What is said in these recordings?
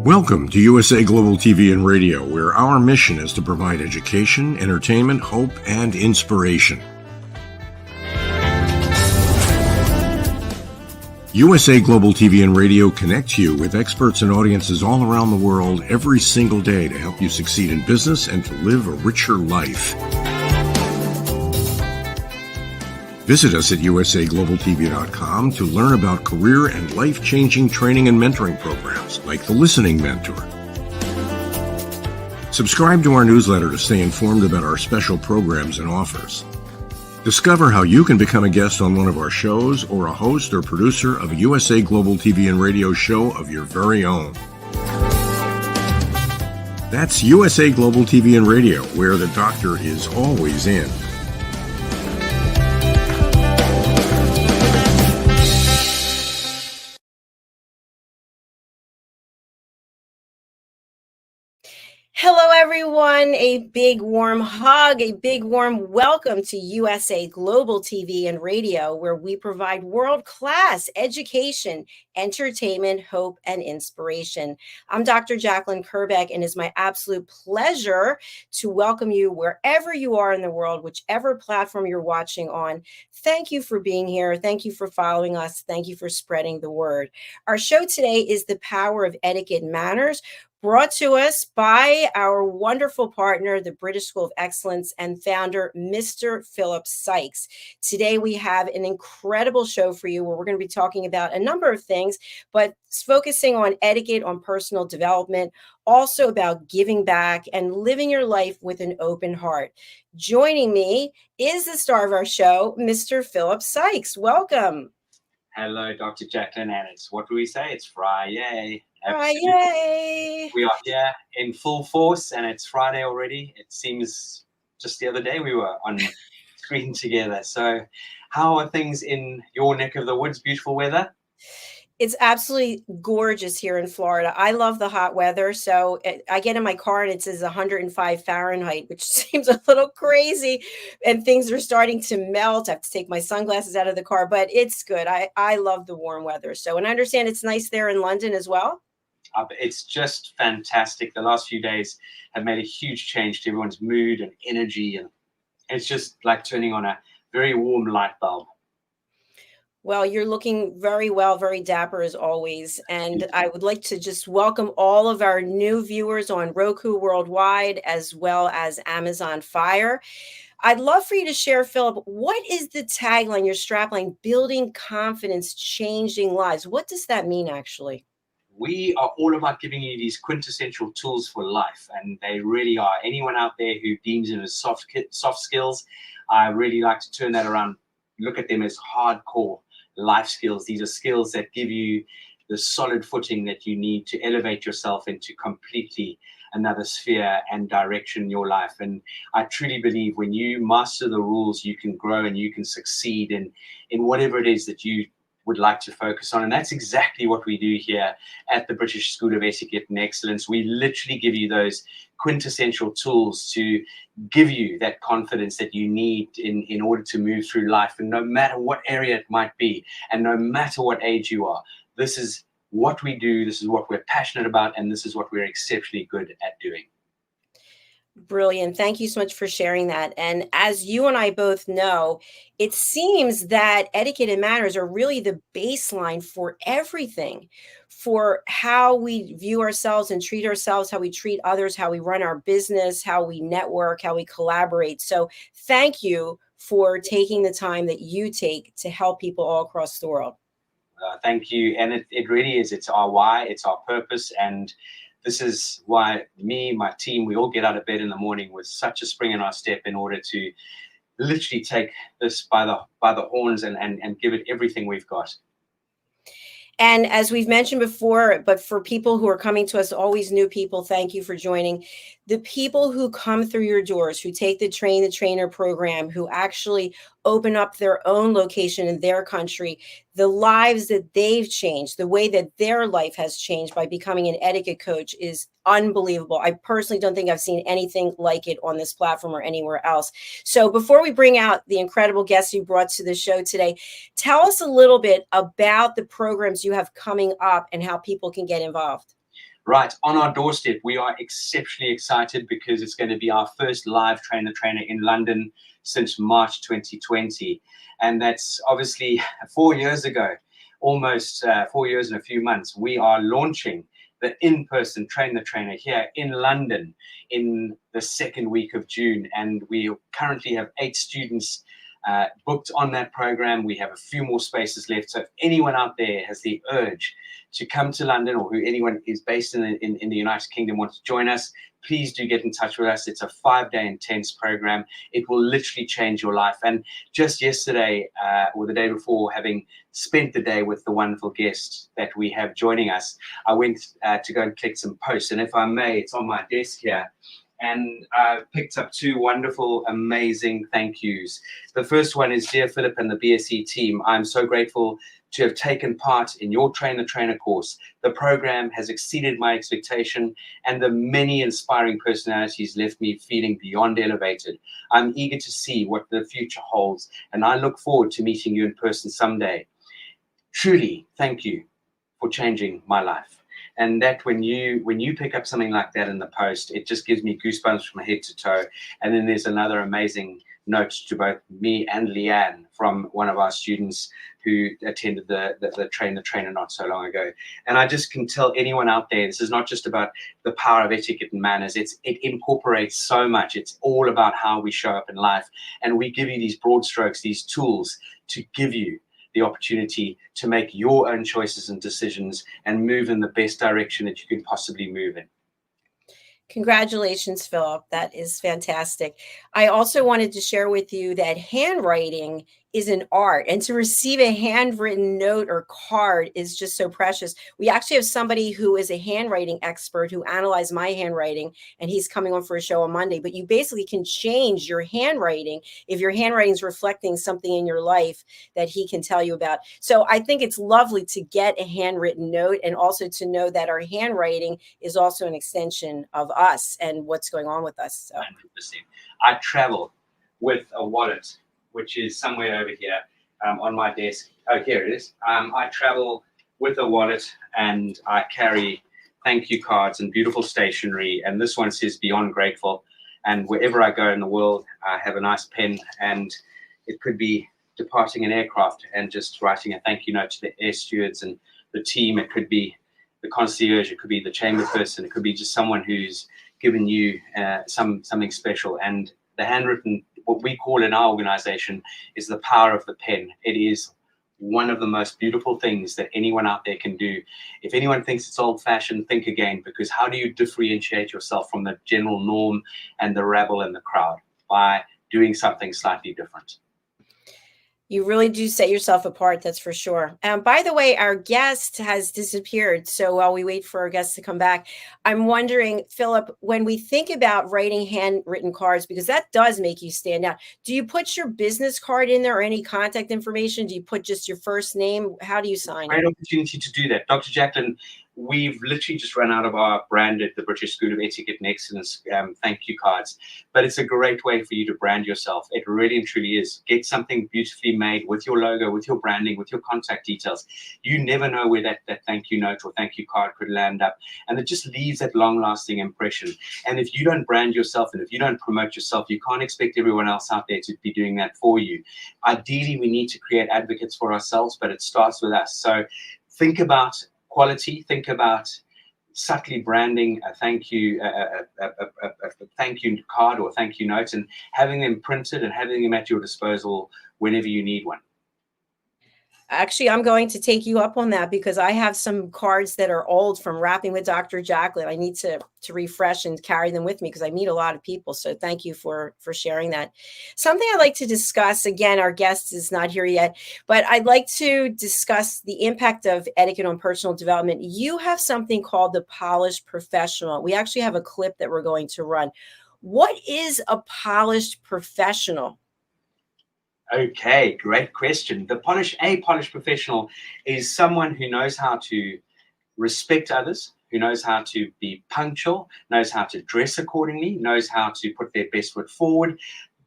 Welcome to USA Global TV and Radio, where our mission is to provide education, entertainment, hope, and inspiration. USA Global TV and Radio connects you with experts and audiences all around the world every single day to help you succeed in business and to live a richer life. Visit us at usaglobaltv.com to learn about career and life-changing training and mentoring programs like the Listening Mentor. Subscribe to our newsletter to stay informed about our special programs and offers. Discover how you can become a guest on one of our shows or a host or producer of a USA Global TV and Radio show of your very own. That's USA Global TV and Radio, where the doctor is always in. Hello, everyone. A big warm hug, a big warm welcome to USA Global TV and Radio, where we provide world-class education, entertainment, hope, and inspiration. I'm Dr. Jacalyn Kerbeck, and it's my absolute pleasure to welcome you wherever you are in the world, whichever platform you're watching on. Thank you for being here. Thank you for following us. Thank you for spreading the word. Our show today is The Power of Etiquette Matters, brought to us by our wonderful partner, the British School of Excellence, and founder, Mr. Philip SYKES. Today, we have an incredible show for you where we're going to be talking about a number of things, but focusing on etiquette, on personal development, also about giving back and living your life with an open heart. Joining me is the star of our show, Mr. Philip SYKES. Welcome. Hello, Dr. Jacalyn, and it's what do we say? It's Friday. Friday. We are here in full force, and it's Friday already. It seems just the other day we were on screen together. So how are things in your neck of the woods? Beautiful weather? It's absolutely gorgeous here in Florida. I love the hot weather. So I get in my car and it says 105 Fahrenheit, which seems a little crazy. And things are starting to melt. I have to take my sunglasses out of the car, but it's good. I love the warm weather. So, and I understand it's nice there in London as well. It's just fantastic. The last few days have made a huge change to everyone's mood and energy. And it's just like turning on a very warm light bulb. Well, you're looking very well, very dapper as always. And I would like to just welcome all of our new viewers on Roku worldwide, as well as Amazon Fire. I'd love for you to share, Philip, what is the tagline, your strapline, building confidence, changing lives? What does that mean, actually? We are all about giving you these quintessential tools for life, and they really are. Anyone out there who deems them as soft skills, I really like to turn that around, look at them as hardcore life skills. These are skills that give you the solid footing that you need to elevate yourself into completely another sphere and direction in your life. And I truly believe when you master the rules, you can grow and you can succeed in whatever it is that you would like to focus on. And that's exactly what we do here at the British School of Etiquette and Excellence. We literally give you those quintessential tools to give you that confidence that you need in order to move through life. And no matter what area it might be, and no matter what age you are, this is what we do, this is what we're passionate about, and this is what we're exceptionally good at doing. Brilliant. Thank you so much for sharing that. And as you and I both know, it seems that etiquette and manners are really the baseline for everything, for how we view ourselves and treat ourselves, how we treat others, how we run our business, how we network, how we collaborate. So thank you for taking the time that you take to help people all across the world. Thank you. And it really is. It's our why, it's our purpose. And this is why me, my team, we all get out of bed in the morning with such a spring in our step in order to literally take this by the horns and give it everything we've got. And as we've mentioned before, but for people who are coming to us, always new people, thank you for joining. The people who come through your doors, who take the Train the Trainer program, who actually open up their own location in their country, the lives that they've changed, the way that their life has changed by becoming an etiquette coach is unbelievable. I personally don't think I've seen anything like it on this platform or anywhere else. So before we bring out the incredible guests you brought to the show today, tell us a little bit about the programs you have coming up and how people can get involved. Right, on our doorstep, we are exceptionally excited because it's going to be our first live trainer in London since March 2020. And that's obviously 4 years ago, almost 4 years and a few months. We are launching the in-person Train the Trainer here in London in the second week of June. And we currently have 8 students booked on that program. We have a few more spaces left. So if anyone out there has the urge to come to London, or who anyone is based in the United Kingdom wants to join us, please do get in touch with us. It's a 5-day intense program. It will literally change your life. And just yesterday, or the day before, having spent the day with the wonderful guest that we have joining us, I went to go and collect some posts. And if I may, it's on my desk here. And I picked up 2 wonderful, amazing thank yous. The first one is, Dear Philip and the BSE team, I'm so grateful to have taken part in your Train the Trainer course. The program has exceeded my expectation, and the many inspiring personalities left me feeling beyond elevated. I'm eager to see what the future holds, and I look forward to meeting you in person someday. Truly, thank you for changing my life. And that when you pick up something like that in the post, it just gives me goosebumps from head to toe. And then there's another amazing note to both me and Leanne from one of our students who attended the Train the Trainer not so long ago. And I just can tell anyone out there, this is not just about the power of etiquette and manners. It incorporates so much. It's all about how we show up in life. And we give you these broad strokes, these tools to give you the opportunity to make your own choices and decisions and move in the best direction that you can possibly move in. Congratulations, Philip. That is fantastic. I also wanted to share with you that handwriting is an art, and to receive a handwritten note or card is just so precious. We actually have somebody who is a handwriting expert who analyzed my handwriting, and he's coming on for a show on Monday. But you basically can change your handwriting if your handwriting is reflecting something in your life that he can tell you about. So I think it's lovely to get a handwritten note, and also to know that our handwriting is also an extension of us and what's going on with us. So 100%. I travel with a wallet, which is somewhere over here on my desk. Oh, here it is. I travel with a wallet, and I carry thank you cards and beautiful stationery. And this one says Beyond Grateful. And wherever I go in the world, I have a nice pen, and it could be departing an aircraft and just writing a thank you note to the air stewards and the team. It could be the concierge. It could be the chamber person. It could be just someone who's given you something special. And the handwritten, what we call in our organization, is the power of the pen. It is one of the most beautiful things that anyone out there can do. If anyone thinks it's old-fashioned, think again, because how do you differentiate yourself from the general norm and the rabble and the crowd? By doing something slightly different. You really do set yourself apart, that's for sure. By the way, our guest has disappeared. So while we wait for our guest to come back, I'm wondering, Philip, when we think about writing handwritten cards, because that does make you stand out, do you put your business card in there or any contact information? Do you put just your first name? How do you sign Great it? opportunity to do that. Dr. Jacalyn, we've literally just run out of our branded, the British School of Etiquette and Excellence thank you cards. But it's a great way for you to brand yourself. It really and truly is. Get something beautifully made with your logo, with your branding, with your contact details. You never know where that thank you note or thank you card could land up. And it just leaves that long-lasting impression. And if you don't brand yourself and if you don't promote yourself, you can't expect everyone else out there to be doing that for you. Ideally, we need to create advocates for ourselves, but it starts with us. So think about quality, think about subtly branding a thank you, a thank you card or thank you note, and having them printed and having them at your disposal whenever you need one. Actually, I'm going to take you up on that, because I have some cards that are old from Rapping with Dr. Jacalyn. I need to refresh and carry them with me because I meet a lot of people. So thank you for sharing that. Something I'd like to discuss, again, our guest is not here yet, but I'd like to discuss the impact of etiquette on personal development. You have something called the Polished Professional. We actually have a clip that we're going to run. What is a polished professional? Okay, great question. A polished professional is someone who knows how to respect others, who knows how to be punctual, knows how to dress accordingly, knows how to put their best foot forward,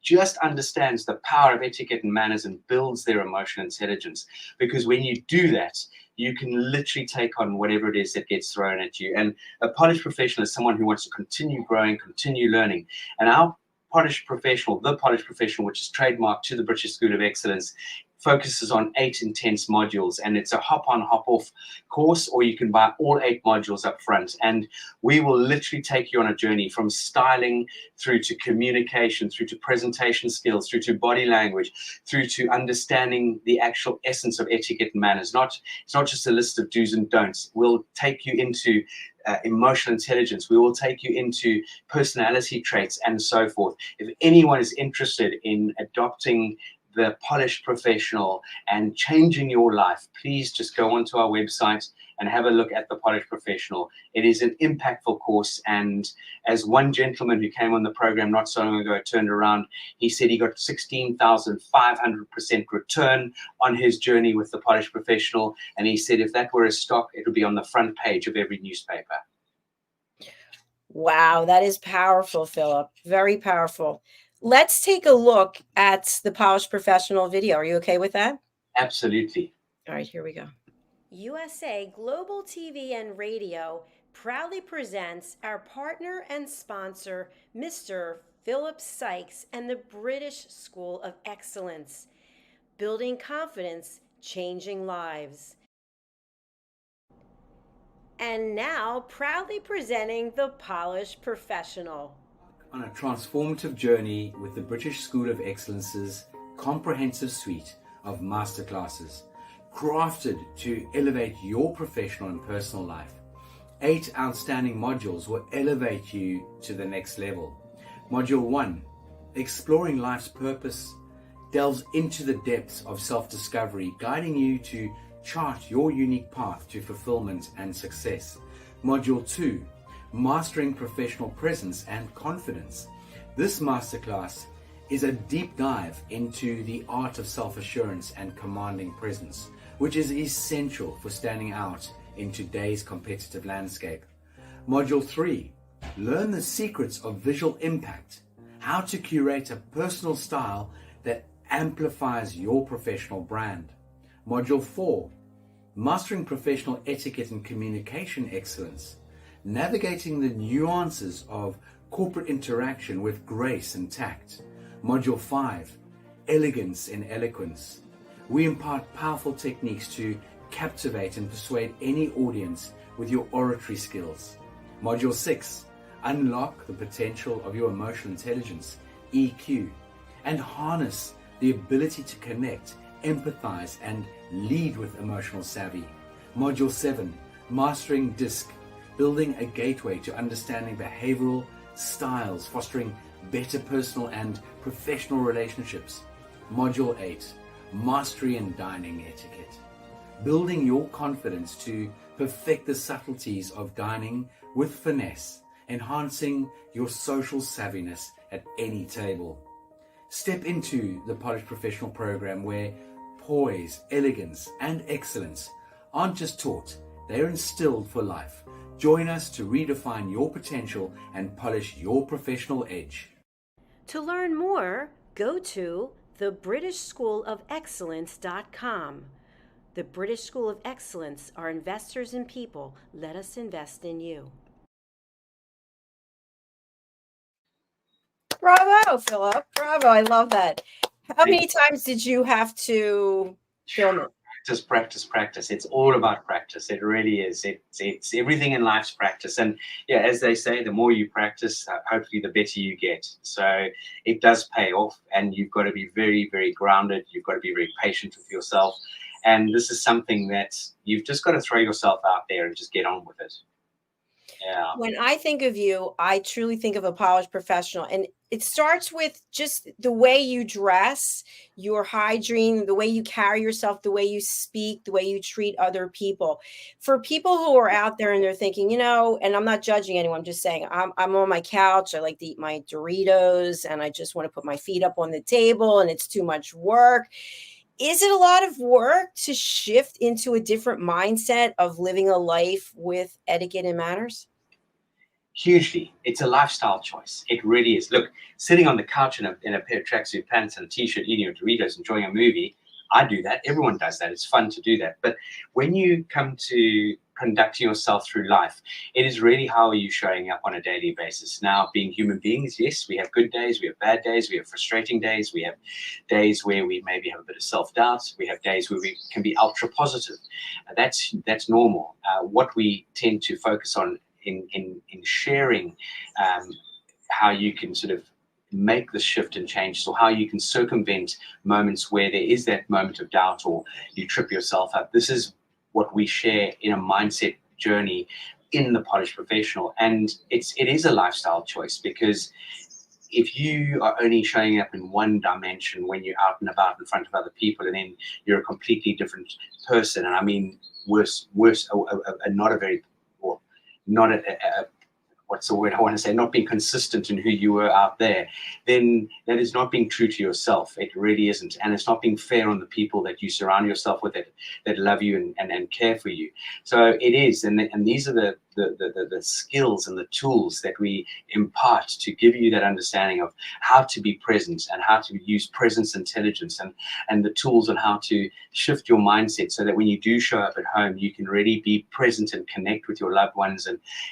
just understands the power of etiquette and manners and builds their emotional intelligence. Because when you do that, you can literally take on whatever it is that gets thrown at you. And a polished professional is someone who wants to continue growing, continue learning. And our polished professional, the polished professional, which is trademarked to the British School of Excellence, focuses on 8 intense modules, and it's a hop-on, hop-off course, or you can buy all 8 modules up front. And we will literally take you on a journey from styling through to communication, through to presentation skills, through to body language, through to understanding the actual essence of etiquette and manners. It's not just a list of do's and don'ts. We'll take you into emotional intelligence. We will take you into personality traits and so forth. If anyone is interested in adopting the polished professional and changing your life, please just go onto our website and have a look at the polished professional. It is an impactful course, and as one gentleman who came on the program not so long ago turned around, he said he got 16,500% return on his journey with the polished professional, and he said if that were a stock, it would be on the front page of every newspaper. Wow, that is powerful, Philip. Very powerful. Let's take a look at the Polished Professional video. Are you okay with that? Absolutely. All right, here we go. USA Global TV and Radio proudly presents our partner and sponsor, Mr. Philip SYKES and the British School of Excellence. Building confidence, changing lives. And now, proudly presenting the Polished Professional. On a transformative journey with the British School of Excellence's comprehensive suite of masterclasses, crafted to elevate your professional and personal life. 8 outstanding modules will elevate you to the next level. Module 1, Exploring Life's Purpose, delves into the depths of self-discovery, guiding you to chart your unique path to fulfillment and success. Module 2, Mastering Professional Presence and Confidence. This masterclass is a deep dive into the art of self-assurance and commanding presence, which is essential for standing out in today's competitive landscape. Module 3, Learn the Secrets of Visual Impact, how to curate a personal style that amplifies your professional brand. Module 4, Mastering Professional Etiquette and Communication Excellence, navigating the nuances of corporate interaction with grace and tact. Module 5, Elegance in Eloquence. We impart powerful techniques to captivate and persuade any audience with your oratory skills. Module 6, Unlock the potential of your emotional intelligence, EQ, and harness the ability to connect, empathize, and lead with emotional savvy. Module 7, Mastering DISC, building a gateway to understanding behavioral styles, fostering better personal and professional relationships. Module 8, Mastery in Dining Etiquette, building your confidence to perfect the subtleties of dining with finesse, enhancing your social savviness at any table. Step into the Polished Professional program where poise, elegance, and excellence aren't just taught, they're instilled for life. Join us to redefine your potential and polish your professional edge. To learn more, go to thebritishschoolofexcellence.com. The British School of Excellence are investors in people. Let us invest in you. Bravo, Philip. Bravo. I love that. How many times did you have to film it? Practice. It's all about practice. It really is. It's everything in life's practice. And yeah, as they say, the more you practice, hopefully the better you get. So it does pay off, and you've got to be very, very grounded. You've got to be very patient with yourself. And this is something that you've just got to throw yourself out there and just get on with it. Yeah. When I think of you, I truly think of a polished professional. And it starts with just the way you dress, your hygiene, the way you carry yourself, the way you speak, the way you treat other people. For people who are out there and they're thinking, you know, and I'm not judging anyone, I'm just saying I'm on my couch. I like to eat my Doritos and I just want to put my feet up on the table and it's too much work. Is it a lot of work to shift into a different mindset of living a life with etiquette and manners? Hugely. It's a lifestyle choice. It really is. Look, sitting on the couch in a pair of tracksuit pants and a t-shirt, eating your Doritos, enjoying a movie, I do that. Everyone does that. It's fun to do that. But when you come to conducting yourself through life, it is really how are you showing up on a daily basis. Now, being human beings, yes, we have good days, we have bad days, we have frustrating days, we have days where we maybe have a bit of self-doubt, we have days where we can be ultra positive. That's normal. What we tend to focus on in sharing how you can sort of make the shift and change, so how you can circumvent moments where there is that moment of doubt or you trip yourself up. This is what we share in a mindset journey in the Polished Professional, and it is a lifestyle choice, because if you are only showing up in one dimension when you're out and about in front of other people, and then you're a completely different person, and I mean worse, not a very, or not a what's the word I want to say, not being consistent in who you were out there, then that is not being true to yourself. It really isn't. And it's not being fair on the people that you surround yourself with, that love you and care for you. So it is. And these are the skills and the tools that we impart to give you that understanding of how to be present and how to use presence intelligence, and the tools on how to shift your mindset so that when you do show up at home, you can really be present and connect with your loved ones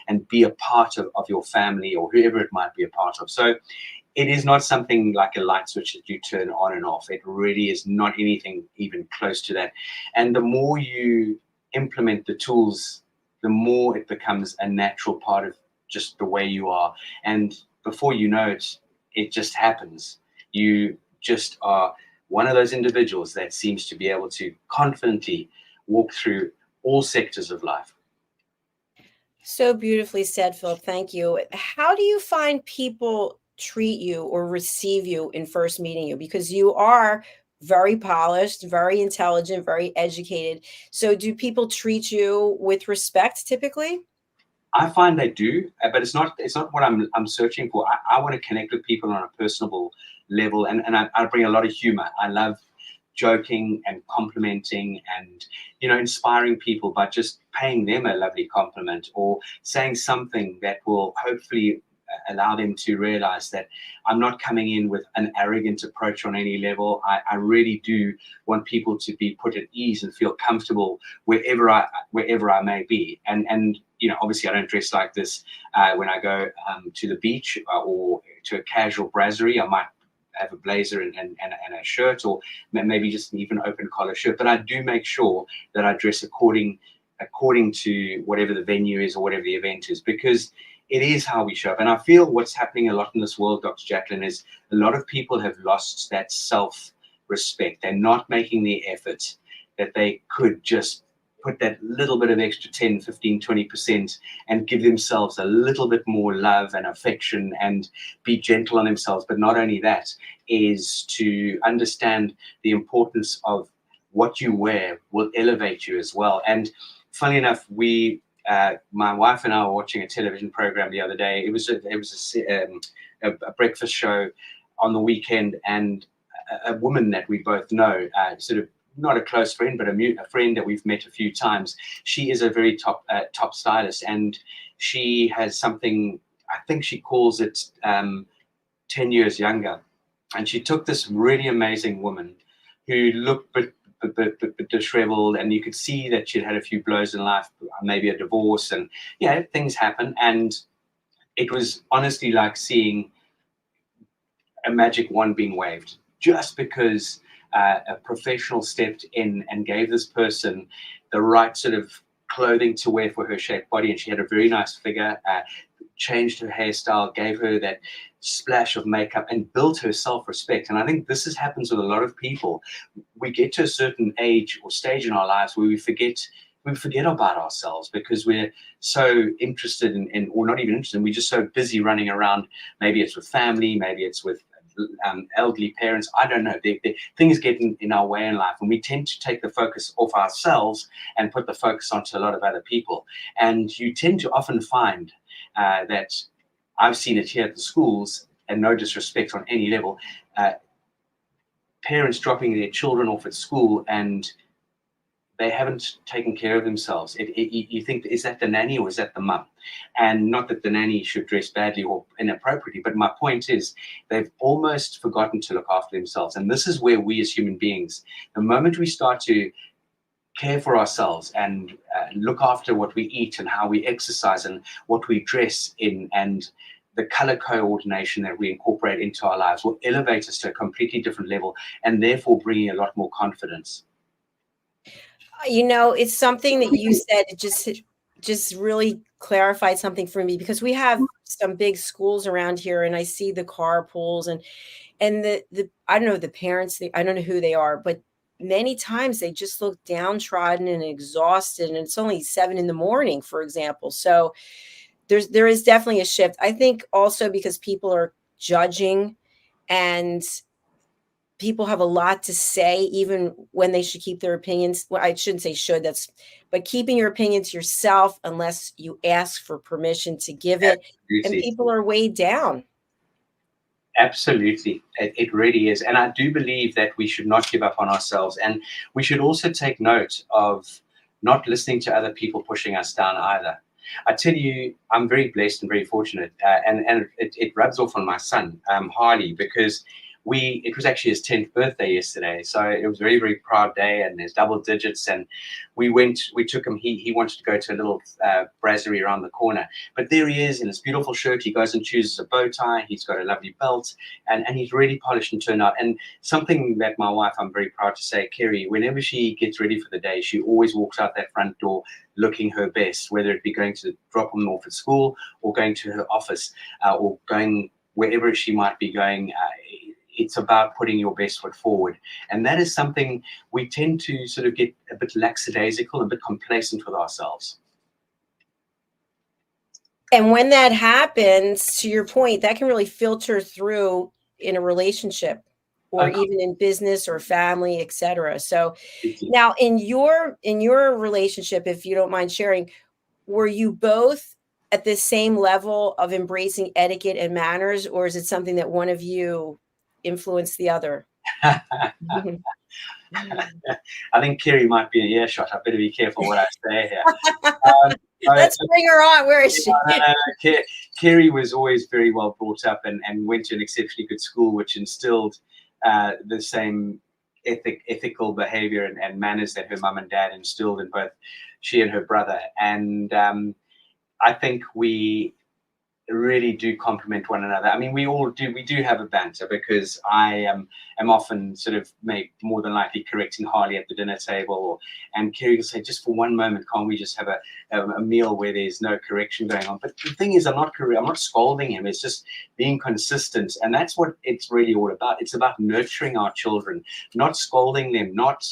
and be a part of your family or whoever it might be a part of. So it is not something like a light switch that you turn on and off. It really is not anything even close to that. And the more you implement the tools, the more it becomes a natural part of just the way you are. And before you know it, it just happens. You just are one of those individuals that seems to be able to confidently walk through all sectors of life. So beautifully said, Phil. Thank you. How do you find people treat you or receive you in first meeting you? Because you are very polished, very intelligent, very educated. So do people treat you with respect typically? I find they do, but it's not what I'm searching for. I want to connect with people on a personable level, and I bring a lot of humor. I love joking and complimenting and inspiring people by just paying them a lovely compliment or saying something that will hopefully allow them to realize that I'm not coming in with an arrogant approach on any level. I really do want people to be put at ease and feel comfortable wherever I may be. And obviously I don't dress like this when I go to the beach or to a casual brasserie. I might have a blazer and a shirt, or maybe just an even open collar shirt. But I do make sure that I dress according to whatever the venue is or whatever the event is, because it is how we show up. And I feel what's happening a lot in this world, Dr. Jacalyn, is a lot of people have lost that self-respect. They're not making the effort that they could just put that little bit of extra 10, 15, 20% and give themselves a little bit more love and affection and be gentle on themselves. But not only that, is to understand the importance of what you wear will elevate you as well. And funny enough, my wife and I were watching a television program the other day. It was a breakfast show on the weekend, and a woman that we both know, sort of not a close friend, but a friend that we've met a few times. She is a very top stylist, and she has something, I think she calls it 10 years younger. And she took this really amazing woman who looked a bit disheveled, and you could see that she'd had a few blows in life, maybe a divorce, and things happen. And it was honestly like seeing a magic wand being waved, just because a professional stepped in and gave this person the right sort of clothing to wear for her shaped body. And she had a very nice figure, changed her hairstyle, gave her that splash of makeup, and built her self-respect. And I think this happens with a lot of people. We get to a certain age or stage in our lives where we forget about ourselves, because we're so interested in, or not even interested, we're just so busy running around. Maybe it's with family, maybe it's with elderly parents. I don't know. Things get in our way in life, and we tend to take the focus off ourselves and put the focus onto a lot of other people. And you tend to often find that, I've seen it here at the schools, and no disrespect on any level, parents dropping their children off at school and they haven't taken care of themselves. You think, is that the nanny or is that the mum? And not that the nanny should dress badly or inappropriately, but my point is they've almost forgotten to look after themselves. And this is where we as human beings, the moment we start to care for ourselves and look after what we eat and how we exercise and what we dress in, and the color coordination that we incorporate into our lives will elevate us to a completely different level, and therefore bringing a lot more confidence. It's something that you said, it just really clarified something for me, because we have some big schools around here, and I see the carpools and the I don't know, the parents, I don't know who they are, but many times they just look downtrodden and exhausted, and it's only 7 a.m, for example. So there is definitely a shift. I think also because people are judging, and people have a lot to say, even when they should keep their opinions. Well, I shouldn't say should, but keeping your opinion to yourself unless you ask for permission to give it. And people are weighed down. Absolutely. It really is. And I do believe that we should not give up on ourselves. And we should also take note of not listening to other people pushing us down either. I tell you, I'm very blessed and very fortunate. And it rubs off on my son, Harley, because it was actually his 10th birthday yesterday. So it was a very, very proud day, and there's double digits. And we took him, he wanted to go to a little brasserie around the corner. But there he is in his beautiful shirt. He goes and chooses a bow tie. He's got a lovely belt, and he's really polished and turned out. And something that my wife, I'm very proud to say, Kerry, whenever she gets ready for the day, she always walks out that front door looking her best, whether it be going to drop him off at school or going to her office or going wherever she might be going. It's about putting your best foot forward. And that is something we tend to sort of get a bit lackadaisical, a bit complacent with ourselves. And when that happens, to your point, that can really filter through in a relationship, or even in business or family, etc. So now in your relationship, if you don't mind sharing, were you both at the same level of embracing etiquette and manners, or is it something that one of you influenced the other? I think Kerry might be an earshot. I better be careful what I say here. Let's bring her on. Where is she? Kerry was always very well brought up and went to an exceptionally good school, which instilled the same ethical behavior and manners that her mum and dad instilled in both she and her brother. And I think we really do complement one another. I mean, we all do. We do have a banter, because I am often sort of more than likely correcting Harley at the dinner table, and Kerry will say, just for one moment, can't we just have a meal where there's no correction going on? But the thing is, I'm not scolding him. It's just being consistent, and that's what it's really all about. It's about nurturing our children, not scolding them, not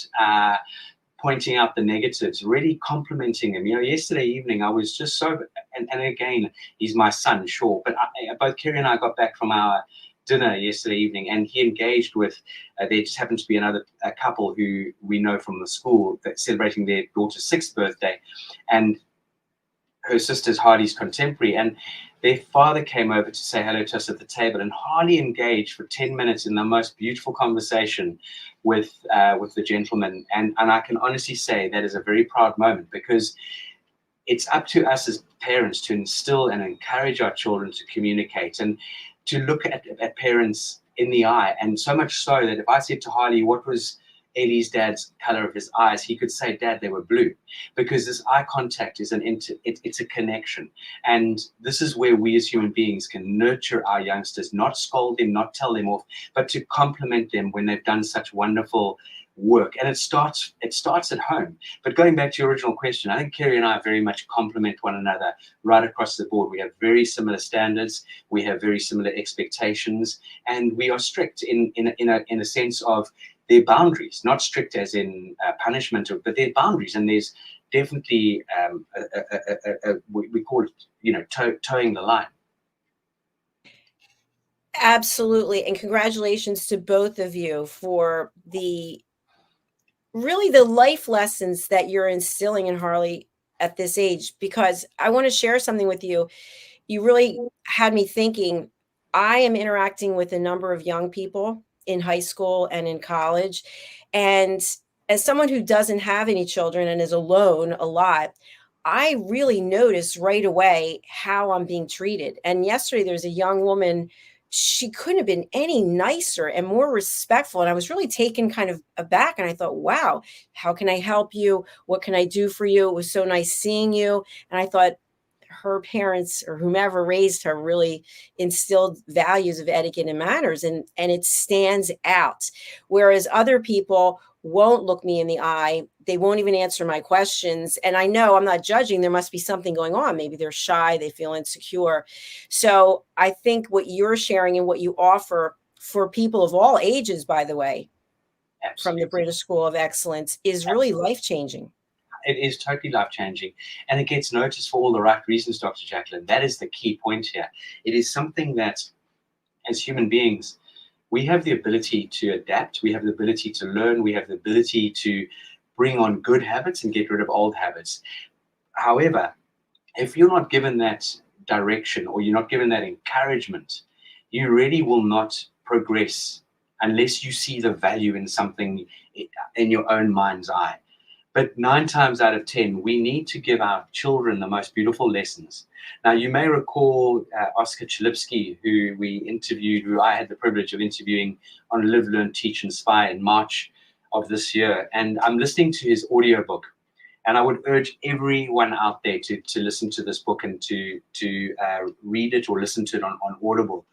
pointing out the negatives, really complimenting him. Yesterday evening, I was just so, and again, he's my son, sure, but both Kerry and I got back from our dinner yesterday evening, and he engaged with, there just happened to be a couple who we know from the school that's celebrating their daughter's 6th birthday, and her sister's Harley's contemporary, and their father came over to say hello to us at the table, and Harley engaged for 10 minutes in the most beautiful conversation with the gentleman. And I can honestly say that is a very proud moment, because it's up to us as parents to instill and encourage our children to communicate and to look at parents in the eye. And so much so that if I said to Harley, what was Ellie's dad's color of his eyes, he could say, Dad, they were blue, because this eye contact is it's a connection. And this is where we as human beings can nurture our youngsters, not scold them, not tell them off, but to compliment them when they've done such wonderful work. And it starts at home. But going back to your original question, I think Kerry and I very much complement one another right across the board. We have very similar standards, we have very similar expectations, and we are strict in a sense of their boundaries, not strict as in punishment, but their boundaries. And there's definitely we call it towing the line. Absolutely. And congratulations to both of you for the life lessons that you're instilling in Harley at this age, because I want to share something with you. You really had me thinking. I am interacting with a number of young people in high school and in college, and as someone who doesn't have any children and is alone a lot, I really noticed right away how I'm being treated. And yesterday there's a young woman, she couldn't have been any nicer and more respectful. And I was really taken kind of aback. And I thought, wow, how can I help you? What can I do for you? It was so nice seeing you. And I thought, her parents or whomever raised her really instilled values of etiquette and manners, and it stands out. Whereas other people won't look me in the eye, they won't even answer my questions. And I know, I'm not judging, there must be something going on. Maybe they're shy, they feel insecure. So I think what you're sharing and what you offer for people of all ages, by the way, Absolutely. from the British School of Excellence, is really life-changing. It is totally life-changing, and it gets noticed for all the right reasons, Dr. Jacalyn. That is the key point here. It is something that, as human beings, we have the ability to adapt, we have the ability to learn, we have the ability to bring on good habits and get rid of old habits. However, if you're not given that direction or you're not given that encouragement, you really will not progress unless you see the value in something in your own mind's eye. But 9 times out of 10, we need to give our children the most beautiful lessons. Now, you may recall Oscar Chalipsky, who we interviewed, who I had the privilege of interviewing on Live, Learn, Teach, Inspire in March of this year. And I'm listening to his audiobook. And I would urge everyone out there to listen to this book and to read it or listen to it on Audible.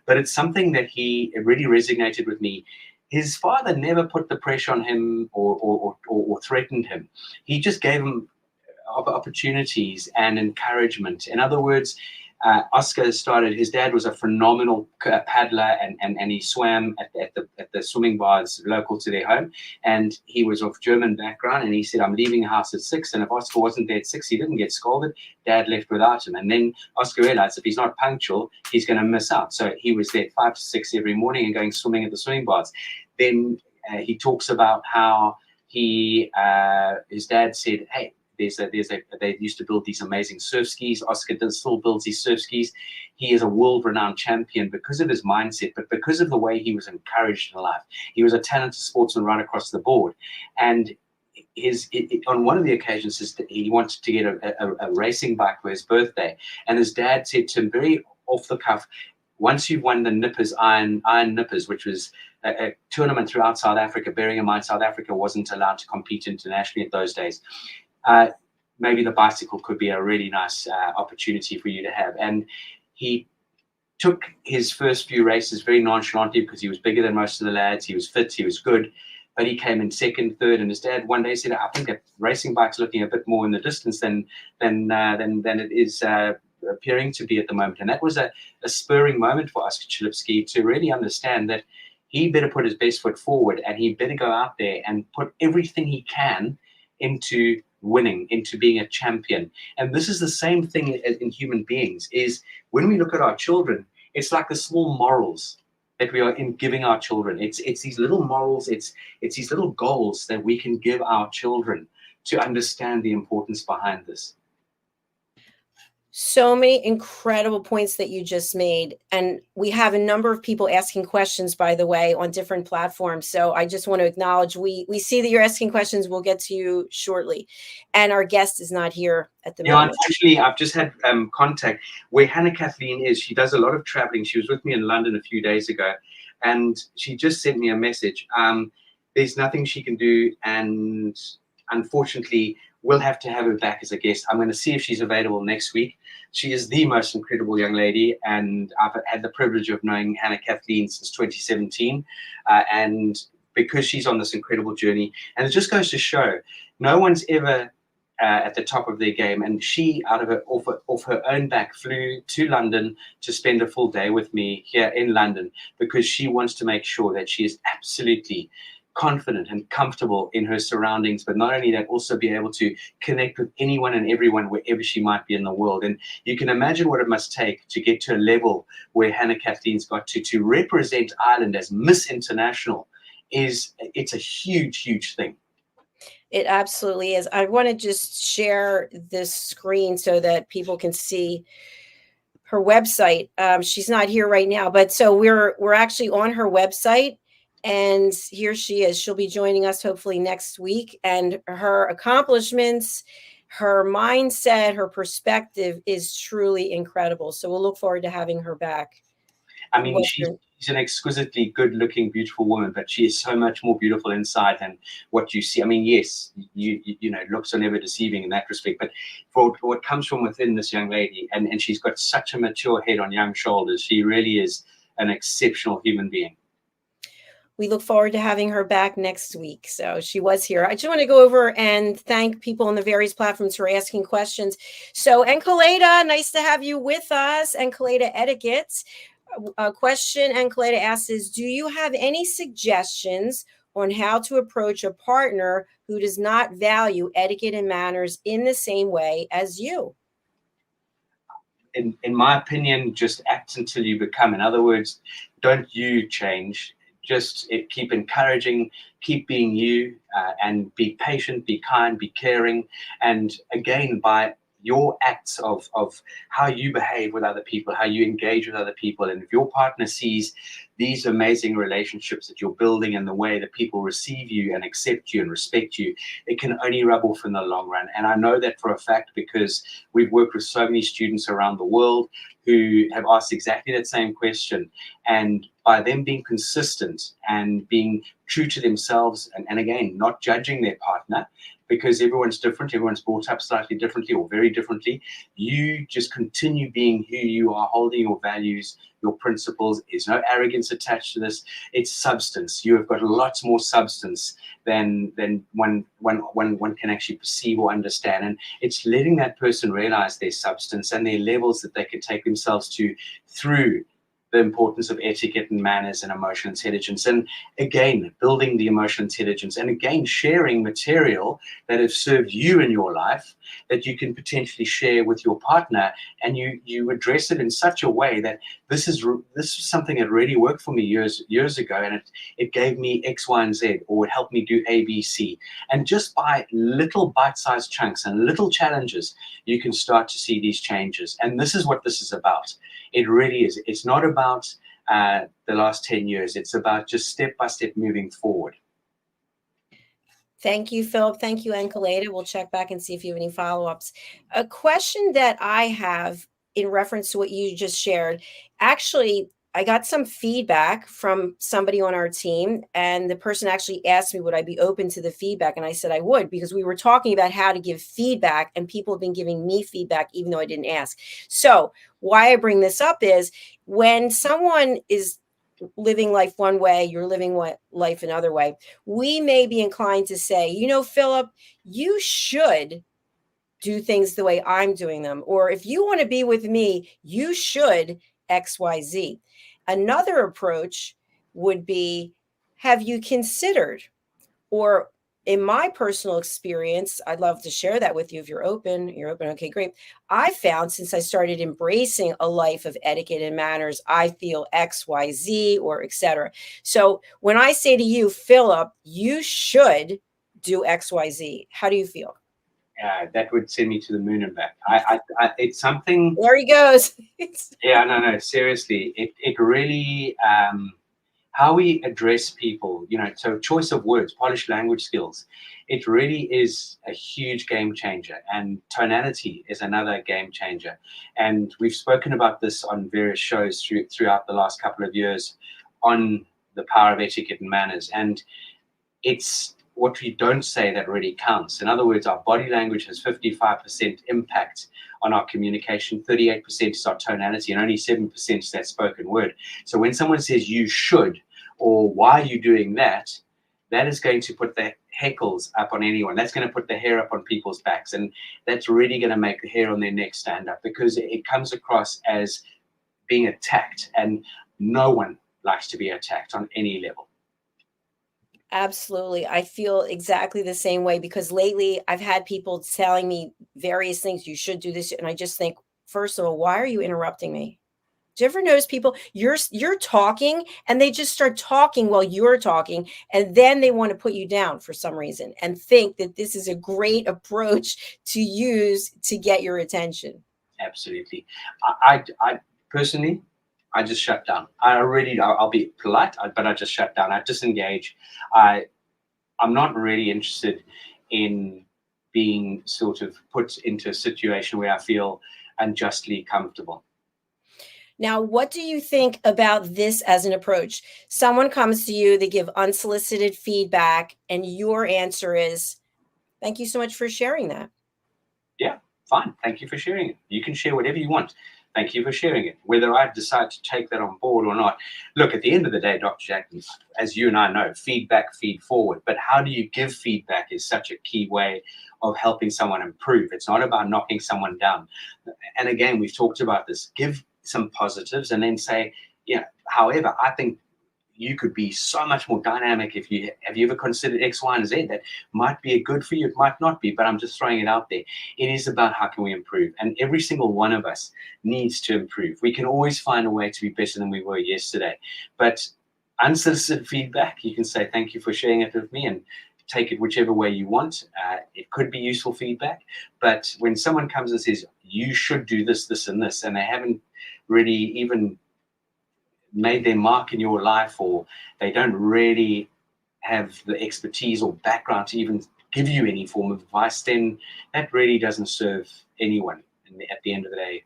But it's something that it really resonated with me. His father never put the pressure on him or threatened him. He just gave him opportunities and encouragement. In other words, Oscar started, his dad was a phenomenal paddler and he swam at the swimming bars local to their home. And he was of German background. And he said, I'm leaving the house at 6. And if Oscar wasn't there at 6, he didn't get scolded. Dad left without him. And then Oscar realized if he's not punctual, he's going to miss out. So he was there at 5 to 6 every morning and going swimming at the swimming bars. Then he talks about how his dad said, hey, they used to build these amazing surf skis. Oscar still builds these surf skis. He is a world-renowned champion because of his mindset, but because of the way he was encouraged in life. He was a talented sportsman right across the board. And on one of the occasions, he wanted to get a racing bike for his birthday. And his dad said to him very off the cuff, once you've won the Nippers, Iron Nippers, which was a tournament throughout South Africa, bearing in mind South Africa wasn't allowed to compete internationally at those days, maybe the bicycle could be a really nice opportunity for you to have. And he took his first few races very nonchalantly because he was bigger than most of the lads. He was fit, he was good, but he came in second, third. And his dad one day said, I think a racing bike's looking a bit more in the distance than it is appearing to be at the moment. And that was a spurring moment for Oscar Chalipsky to really understand that he better put his best foot forward and he better go out there and put everything he can into winning, into being a champion. And this is the same thing in human beings, is when we look at our children, it's like the small morals that we are in giving our children. It's these little morals, it's these little goals that we can give our children to understand the importance behind this. So many incredible points that you just made. And we have a number of people asking questions, by the way, on different platforms. So I just want to acknowledge, we see that you're asking questions. We'll get to you shortly. And our guest is not here at the moment. Unfortunately, I've just had contact where Hannah Kathleen is. She does a lot of traveling. She was with me in London a few days ago. And she just sent me a message. There's nothing she can do. And unfortunately, we'll have to have her back as a guest. I'm going to see if she's available next week. She is the most incredible young lady, and I've had the privilege of knowing Hannah Kathleen since 2017. And because she's on this incredible journey, and it just goes to show, no one's ever at the top of their game. And she, off her own back, flew to London to spend a full day with me here in London because she wants to make sure that she is absolutely confident and comfortable in her surroundings, but not only that, also be able to connect with anyone and everyone wherever she might be in the world. And you can imagine what it must take to get to a level where Hannah Kathleen's got to represent Ireland as Miss International. It's a huge thing. It absolutely is. I want to just share this screen so that people can see her website. She's not here right now, but so we're actually on her website. And here she is. She'll be joining us hopefully next week. And her accomplishments, her mindset, her perspective is truly incredible. So we'll look forward to having her back. I mean, she's an exquisitely good-looking, beautiful woman, but she is so much more beautiful inside than what you see. I mean, yes, you know, looks are never deceiving in that respect, but for what comes from within this young lady, and she's got such a mature head on young shoulders, she really is an exceptional human being. We look forward to having her back next week. So she was here. I just want to go over and thank people on the various platforms for asking questions. So, Encolada, nice to have you with us. Encolada Etiquette. A question Encolada asks is, do you have any suggestions on how to approach a partner who does not value etiquette and manners in the same way as you? In my opinion, just act until you become. In other words, don't you change. Just keep encouraging, keep being you, and be patient, be kind, be caring. And again, by your acts of how you behave with other people, how you engage with other people, and if your partner sees these amazing relationships that you're building and the way that people receive you and accept you and respect you, it can only rub off in the long run. And I know that for a fact because we've worked with so many students around the world who have asked exactly that same question. And by them being consistent and being true to themselves, and again, not judging their partner, because everyone's different, everyone's brought up slightly differently or very differently, you just continue being who you are, holding your values, your principles. There's no arrogance attached to this. It's substance. You have got lots more substance than one can actually perceive or understand. And it's letting that person realize their substance and their levels that they can take themselves to through the importance of etiquette and manners and emotional intelligence. And again, building the emotional intelligence, and again, sharing material that has served you in your life that you can potentially share with your partner, and you address it in such a way that this is something that really worked for me years ago, and it gave me X, Y, and Z, or it helped me do A, B, C. And just by little bite-sized chunks and little challenges, you can start to see these changes. And this is what this is about. It really is. It's not about the last 10 years. It's about just step by step moving forward. Thank you, Philip. Thank you, Encolada. We'll check back and see if you have any follow-ups. A question that I have in reference to what you just shared, actually, I got some feedback from somebody on our team, and the person actually asked me, would I be open to the feedback? And I said I would, because we were talking about how to give feedback, and people have been giving me feedback even though I didn't ask. So why I bring this up is when someone is living life one way, you're living life another way, we may be inclined to say, you know, Philip, you should do things the way I'm doing them. Or if you want to be with me, you should XYZ. Another approach would be, have you considered, or in my personal experience, I'd love to share that with you if you're open. You're open. Okay, great. I found since I started embracing a life of etiquette and manners, I feel XYZ or etc. So when I say to you, Philip, you should do XYZ, how do you feel? That would send me to the moon and back. It's something. There he goes. Yeah, no, seriously. It really, how we address people, you know, so choice of words, polished language skills, it really is a huge game changer. And tonality is another game changer. And we've spoken about this on various shows throughout the last couple of years on the power of etiquette and manners. And it's what we don't say that really counts. In other words, our body language has 55% impact on our communication, 38% is our tonality, and only 7% is that spoken word. So when someone says you should, or why are you doing that, that is going to put the heckles up on anyone. That's going to put the hair up on people's backs, and that's really going to make the hair on their neck stand up, because it comes across as being attacked, and no one likes to be attacked on any level. Absolutely. I feel exactly the same way, because lately I've had people telling me various things, you should do this. And I just think, first of all, why are you interrupting me? Do you ever notice people, you're talking and they just start talking while you're talking, and then they want to put you down for some reason and think that this is a great approach to use to get your attention? Absolutely. I personally, I just shut down. I'll be polite, but I just shut down. I disengage. I'm not really interested in being sort of put into a situation where I feel unjustly comfortable. Now, what do you think about this as an approach? Someone comes to you, they give unsolicited feedback, and your answer is, thank you so much for sharing that. Yeah, fine. Thank you for sharing it. You can share whatever you want. Thank you for sharing it. Whether I decide to take that on board or not. Look, at the end of the day, Dr. Jacalyn, as you and I know, feedback, feed forward. But how do you give feedback is such a key way of helping someone improve. It's not about knocking someone down. And again, we've talked about this. Give some positives and then say, however, I think you could be so much more dynamic have you ever considered X, Y, and Z? That might be good for you, it might not be, but I'm just throwing it out there. It is about how can we improve, and every single one of us needs to improve. We can always find a way to be better than we were yesterday, but unsolicited feedback, you can say thank you for sharing it with me and take it whichever way you want. It could be useful feedback, but when someone comes and says you should do this, this, and this, and they haven't really even made their mark in your life, or they don't really have the expertise or background to even give you any form of advice, then that really doesn't serve anyone at the end of the day.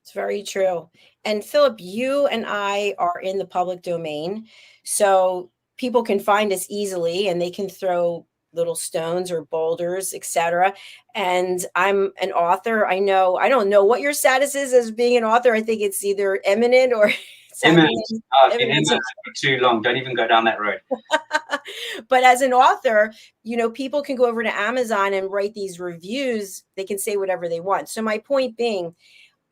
It's very true. And Philip, you and I are in the public domain, so people can find us easily and they can throw little stones or boulders, etc. And I'm an author. I don't know what your status is as being an author. I think it's either eminent or Eminent. I've been eminent for too long. Don't even go down that road. But as an author, people can go over to Amazon and write these reviews. They can say whatever they want. So my point being,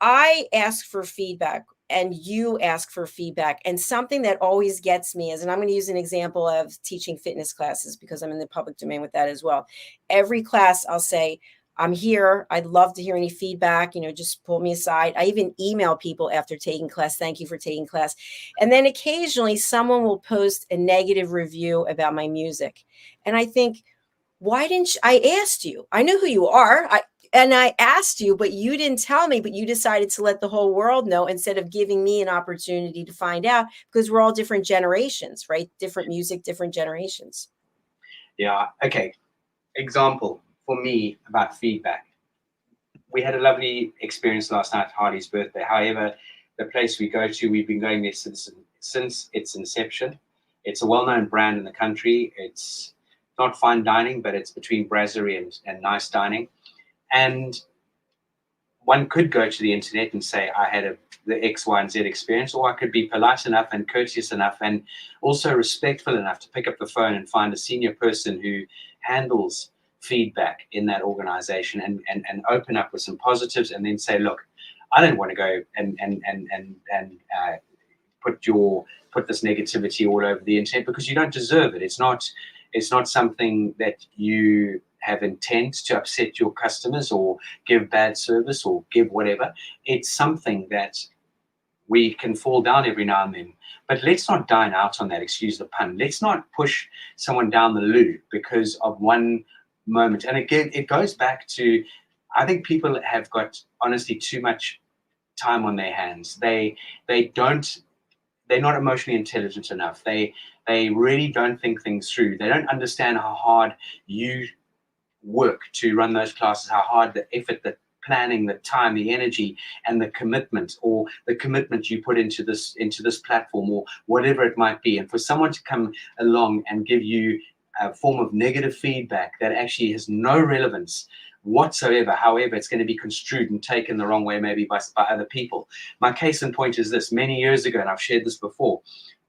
I ask for feedback and you ask for feedback. And something that always gets me is, and I'm going to use an example of teaching fitness classes because I'm in the public domain with that as well. Every class I'll say, I'm here. I'd love to hear any feedback, just pull me aside. I even email people after taking class. Thank you for taking class. And then occasionally someone will post a negative review about my music. And I think, why didn't I asked you? I know who you are. I asked you, but you didn't tell me, but you decided to let the whole world know instead of giving me an opportunity to find out, because we're all different generations, right? Different music, different generations. Yeah. Okay. Example for me about feedback. We had a lovely experience last night at Hardy's birthday. However, the place we go to, we've been going there since its inception. It's a well-known brand in the country. It's not fine dining, but it's between brasserie and nice dining. And one could go to the internet and say, I had the X, Y, and Z experience, or I could be polite enough and courteous enough and also respectful enough to pick up the phone and find a senior person who handles feedback in that organization and open up with some positives and then say, look, I don't want to go and put this negativity all over the internet because you don't deserve it. It's not something that you have intent to upset your customers or give bad service or give whatever. It's something that we can fall down every now and then. But let's not dine out on that, excuse the pun. Let's not push someone down the loo because of one moment. And again, it goes back to, I think people have got, honestly, too much time on their hands. They're not emotionally intelligent enough. They really don't think things through. They don't understand how hard you work to run those classes, how hard the effort, the planning, the time, the energy, and the commitment, or the commitment you put into this platform, or whatever it might be. And for someone to come along and give you a form of negative feedback that actually has no relevance whatsoever, however, it's going to be construed and taken the wrong way, maybe by other people. My case in point is this: many years ago, and I've shared this before,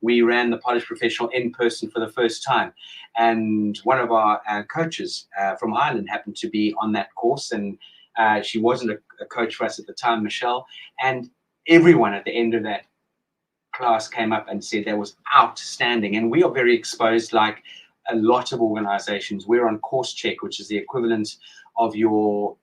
we ran the Polished Professional in person for the first time. And one of our coaches from Ireland happened to be on that course. And she wasn't a coach for us at the time, Michelle. And everyone at the end of that class came up and said that was outstanding. And we are very exposed, like a lot of organizations. We're on Course Check, which is the equivalent of your,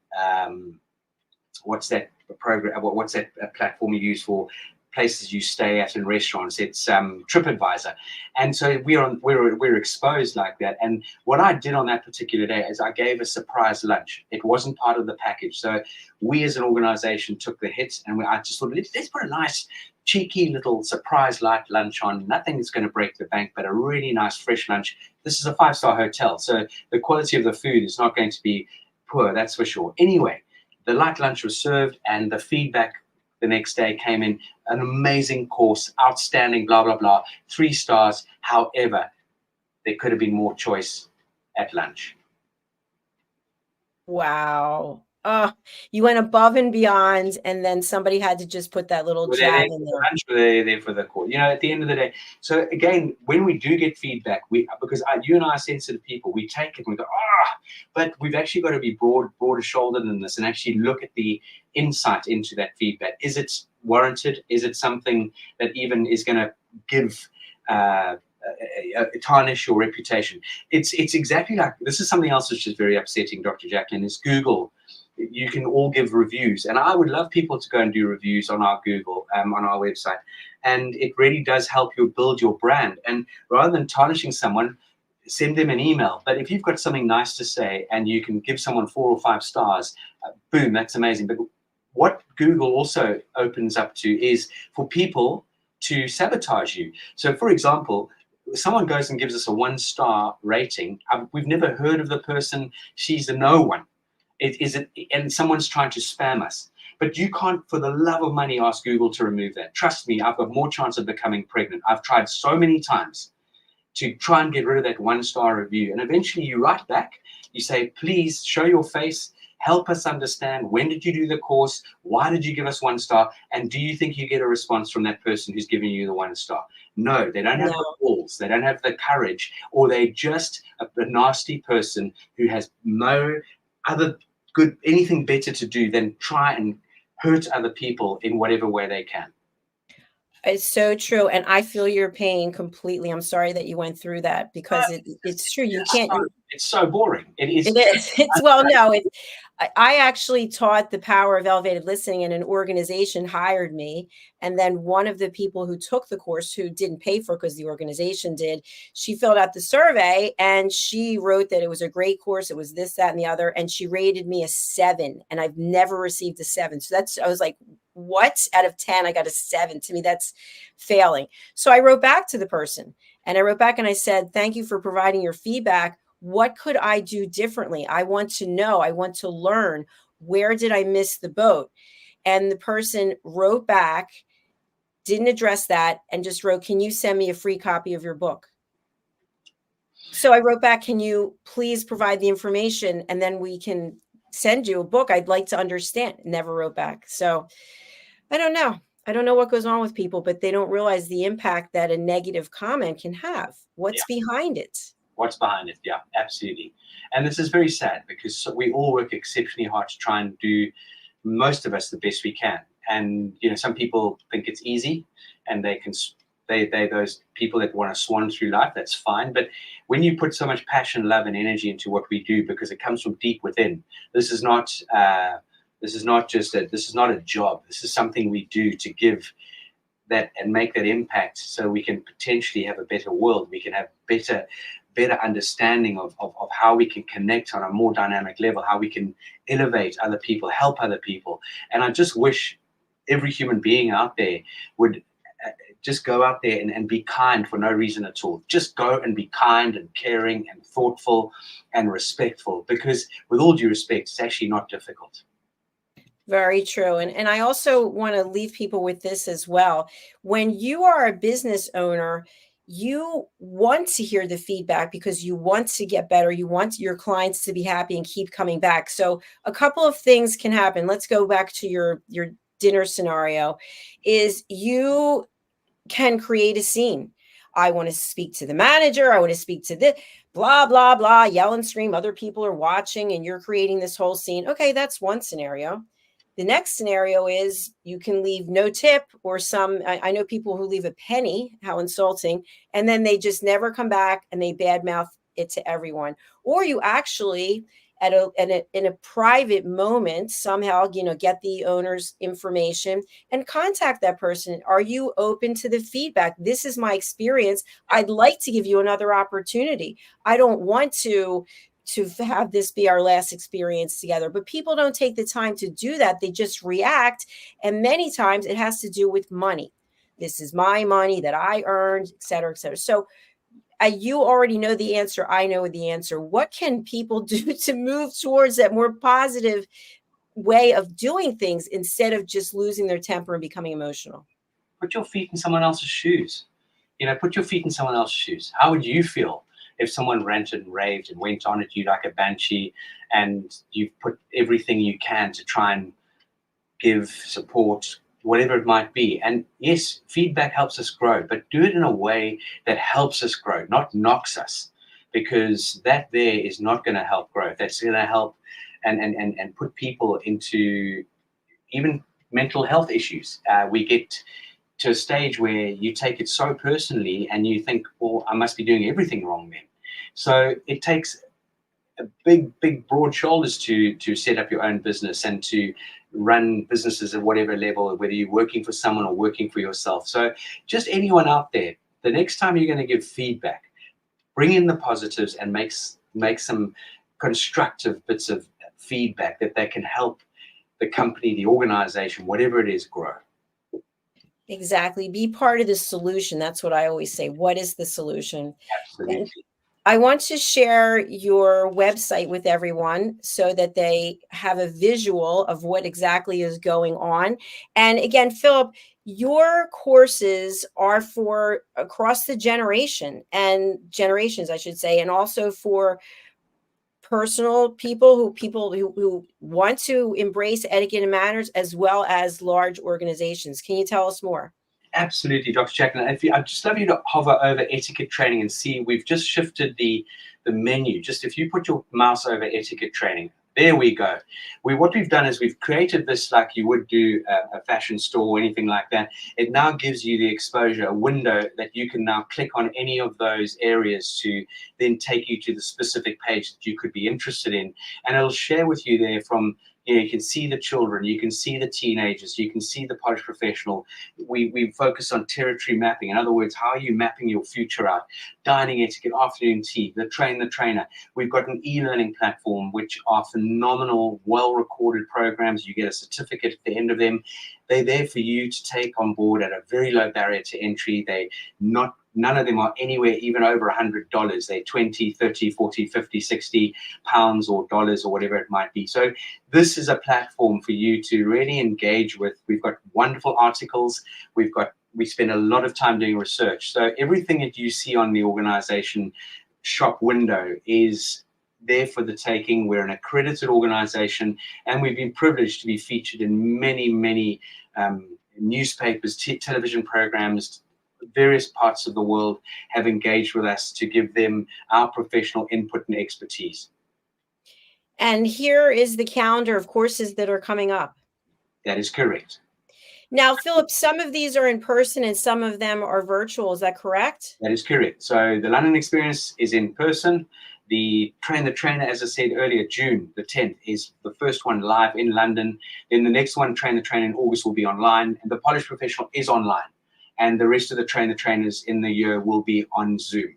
what's that program? What's that platform you use for places you stay at in restaurants? It's TripAdvisor. And so we're exposed like that. And what I did on that particular day is I gave a surprise lunch. It wasn't part of the package. So we as an organization took the hit, and I just thought, let's put a nice cheeky little surprise light lunch on. Nothing that's going to break the bank, but a really nice fresh lunch. This is a 5-star hotel, so the quality of the food is not going to be poor, that's for sure. Anyway, the light lunch was served, and the feedback the next day came in. An amazing course, outstanding, blah, blah, blah, 3 stars. However, there could have been more choice at lunch. Wow. You went above and beyond, and then somebody had to just put that little Were they jab there in for the there. lunch, or were they there for the course? At the end of the day. So again, when we do get feedback, because you and I are sensitive people, we take it and we go, but we've actually got to be broader shouldered than this and actually look at the insight into that feedback. Is it warranted? Is it something that even is going to give tarnish your reputation? It's exactly like, this is something else which is very upsetting, Dr. Jacalyn, is Google. You can all give reviews, and I would love people to go and do reviews on our Google, on our website, and it really does help you build your brand. And rather than tarnishing someone, send them an email. But if you've got something nice to say and you can give someone 4 or 5 stars, boom, that's amazing. But what Google also opens up to is for people to sabotage you. So for example, someone goes and gives us a 1-star rating. We've never heard of the person. She's a no one. And someone's trying to spam us. But you can't, for the love of money, ask Google to remove that. Trust me, I've got more chance of becoming pregnant. I've tried so many times to try and get rid of that 1-star review. And eventually you write back, you say, please show your face, help us understand, when did you do the course? Why did you give us 1 star? And do you think you get a response from that person who's giving you the 1 star? No, they don't have the balls, they don't have the courage, or they're just a nasty person who has no other anything better to do than try and hurt other people in whatever way they can. It's so true. And I feel your pain completely. I'm sorry that you went through that, because it's true. You can't. It's so boring. It is. It is. I actually taught the power of elevated listening, and an organization hired me. And then one of the people who took the course, who didn't pay for it because the organization did, she filled out the survey and she wrote that it was a great course. It was this, that, and the other. And she rated me a 7, and I've never received a 7. So I was like, what? Out of 10, I got a 7. To me, that's failing. So I wrote back to the person, and I said, thank you for providing your feedback. What could I do differently? I want to know. I want to learn. Where did I miss the boat? And the person wrote back, didn't address that, and just wrote, can you send me a free copy of your book? So I wrote back, can you please provide the information, and then we can send you a book. I'd like to understand. Never wrote back. So I don't know. I don't know what goes on with people, but they don't realize the impact that a negative comment can have. What's behind it? What's behind it? Yeah, absolutely. And this is very sad, because we all work exceptionally hard to try and do, most of us, the best we can. And some people think it's easy, and they those people that want to swan through life, that's fine. But when you put so much passion, love, and energy into what we do, because it comes from deep within, this is not a job. This is something we do to give that and make that impact, so we can potentially have a better world. We can have better understanding of how we can connect on a more dynamic level, how we can elevate other people, help other people. And I just wish every human being out there would just go out there and be kind for no reason at all. Just go and be kind and caring and thoughtful and respectful, because with all due respect, it's actually not difficult. Very true. And I also want to leave people with this as well. When you are a business owner, you want to hear the feedback because you want to get better. You want your clients to be happy and keep coming back. So a couple of things can happen. Let's go back to your dinner scenario. Is you can create a scene. I want to speak to the manager. I want to speak to this, blah, blah, blah, yell and scream. Other people are watching and you're creating this whole scene. Okay, that's one scenario. The next scenario is you can leave no tip, or I know people who leave a penny, how insulting, and then they just never come back and they badmouth it to everyone. Or you actually, in a private moment, somehow, get the owner's information and contact that person. Are you open to the feedback? This is my experience. I'd like to give you another opportunity. I don't want to have this be our last experience together. But people don't take the time to do that. They just react. And many times it has to do with money. This is my money that I earned, et cetera, et cetera. So you already know the answer. I know the answer. What can people do to move towards that more positive way of doing things instead of just losing their temper and becoming emotional? Put your feet in someone else's shoes. Put your feet in someone else's shoes. How would you feel if someone ranted and raved and went on at you like a banshee, and you've put everything you can to try and give support, whatever it might be? And yes, feedback helps us grow, but do it in a way that helps us grow, not knocks us, because that there is not going to help growth. That's going to help and put people into even mental health issues. We get to a stage where you take it so personally and you think, well, I must be doing everything wrong then. So it takes a big, broad shoulders to set up your own business and to run businesses at whatever level, whether you're working for someone or working for yourself. So just anyone out there, the next time you're going to give feedback, bring in the positives and make some constructive bits of feedback that they can help the company, the organization, whatever it is, grow. Exactly. Be part of the solution. That's what I always say. What is the solution? Absolutely. And I want to share your website with everyone so that they have a visual of what exactly is going on. And again, Philip, your courses are for across the generations, I should say, and also for personal people who want to embrace etiquette and manners, as well as large organizations. Can you tell us more? Absolutely, Dr. Jacalyn. I'd just love you to hover over etiquette training and see we've just shifted the menu. Just if you put your mouse over etiquette training, there we go. What we've done is we've created this like you would do a fashion store or anything like that. It now gives you the exposure, a window that you can now click on any of those areas to then take you to the specific page that you could be interested in. And it'll share with you there from, you can see the children, you can see the teenagers, you can see the polished professional. We focus on territory mapping. In other words, how are you mapping your future out? Dining etiquette, afternoon tea, the trainer. We've got an e-learning platform, which are phenomenal, well-recorded programs. You get a certificate at the end of them. They're there for you to take on board at a very low barrier to entry. None of them are anywhere even over $100. They're 20, 30, 40, 50, 60 pounds or dollars or whatever it might be. So this is a platform for you to really engage with. We've got wonderful articles. We spend a lot of time doing research. So everything that you see on the organization shop window is there for the taking. We're an accredited organization, and we've been privileged to be featured in many newspapers, television programs. Various parts of the world have engaged with us to give them our professional input and expertise. And here is the calendar of courses that are coming up. That is correct. Now, Philip, some of these are in person and some of them are virtual. Is that correct? That is correct. So the London experience is in person. The trainer, as I said earlier, June the 10th is the first one live in London. Then the next one, trainer in August, will be online. And the polished professional is online. And the rest of the trainers in the year will be on Zoom.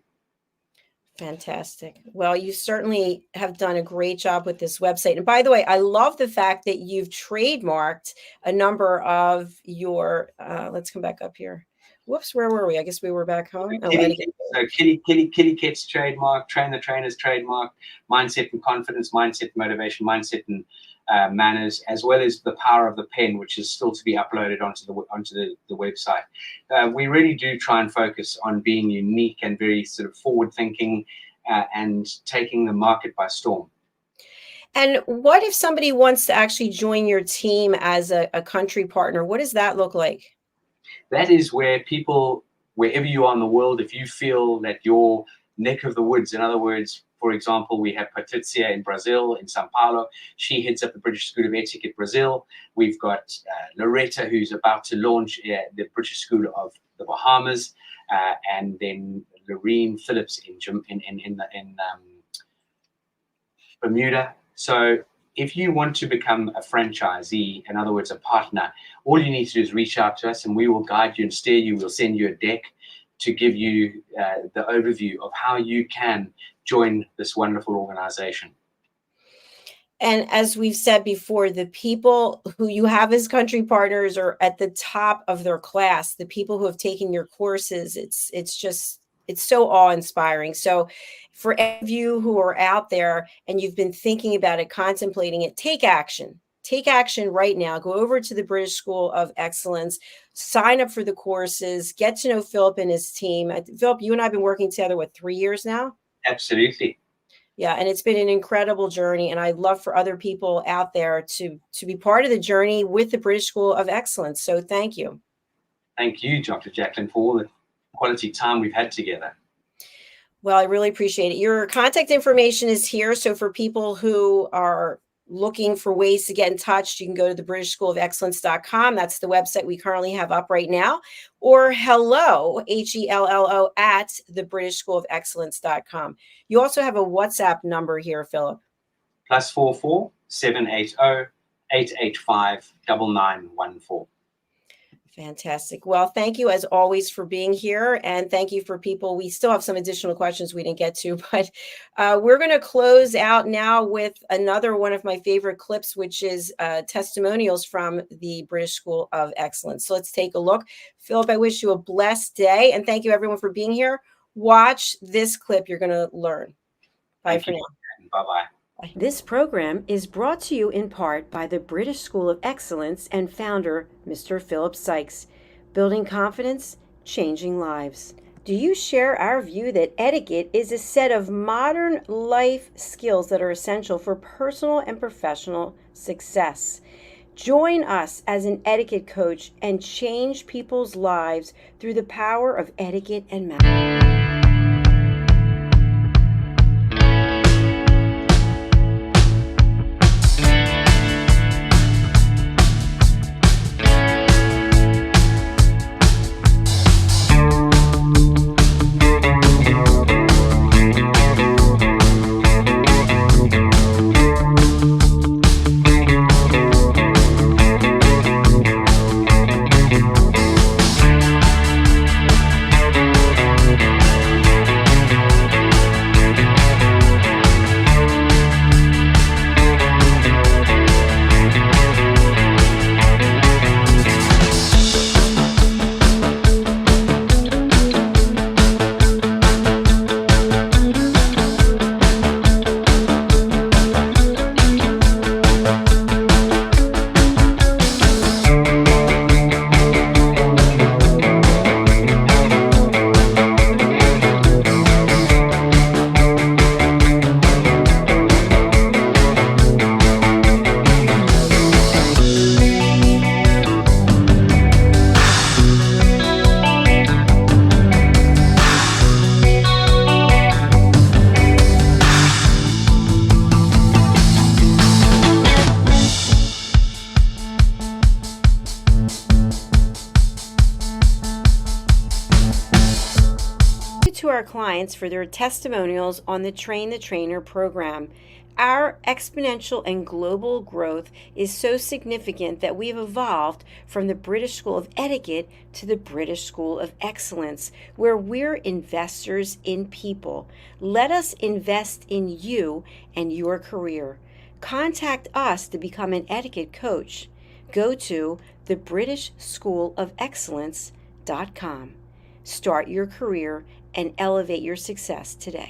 Fantastic. Well, you certainly have done a great job with this website. And by the way, I love the fact that you've trademarked a number of your, let's come back up here. Whoops, where were we? I guess we were back home. So Etiquette's trademark, trainer's trademark, mindset and confidence, mindset and motivation, mindset and manners, as well as the power of the pen, which is still to be uploaded onto the website. We really do try and focus on being unique and very sort of forward thinking and taking the market by storm. And what if somebody wants to actually join your team as a country partner? What does that look like? That is where people, wherever you are in the world, if you feel that your neck of the woods, in other words, for example, we have Patrizia in Brazil, in Sao Paulo. She heads up the British School of Etiquette Brazil. We've got Loretta, who's about to launch the British School of the Bahamas, and then Loreen Phillips in Bermuda. So if you want to become a franchisee, in other words, a partner, all you need to do is reach out to us and we will guide you and steer you. We'll send you a deck to give you the overview of how you can join this wonderful organization. And as we've said before, the people who you have as country partners are at the top of their class. The people who have taken your courses, it's so awe-inspiring. So for any of you who are out there and you've been thinking about it, contemplating it, take action. Take action right now. Go over to the British School of Excellence, sign up for the courses, get to know Philip and his team. Philip, you and I have been working together, 3 years now? Absolutely. Yeah, and it's been an incredible journey, and I'd love for other people out there to be part of the journey with the British School of Excellence. So thank you. Thank you, Dr. Jacalyn, for all the quality time we've had together. Well, I really appreciate it. Your contact information is here. So for people who are looking for ways to get in touch, you can go to the britishschoolofexcellence.com. That's the website we currently have up right now. Or hello, HELLO, at the britishschoolofexcellence.com. You also have a WhatsApp number here, Philip. +44 780 885 9914. Fantastic. Well, thank you as always for being here. And thank you for people. We still have some additional questions we didn't get to, but we're going to close out now with another one of my favorite clips, which is testimonials from the British School of Excellence. So let's take a look. Philip, I wish you a blessed day. And thank you everyone for being here. Watch this clip. You're going to learn. Bye for now. Bye-bye. This program is brought to you in part by the British School of Excellence and founder, Mr. Philip Sykes. Building confidence, changing lives. Do you share our view that etiquette is a set of modern life skills that are essential for personal and professional success? Join us as an etiquette coach and change people's lives through the power of etiquette and manners. To our clients for their testimonials on the Train the Trainer program. Our exponential and global growth is so significant that we've evolved from the British School of Etiquette to the British School of Excellence, where we're investors in people. Let us invest in you and your career. Contact us to become an etiquette coach. Go to thebritishschoolofexcellence.com. Start your career and elevate your success today.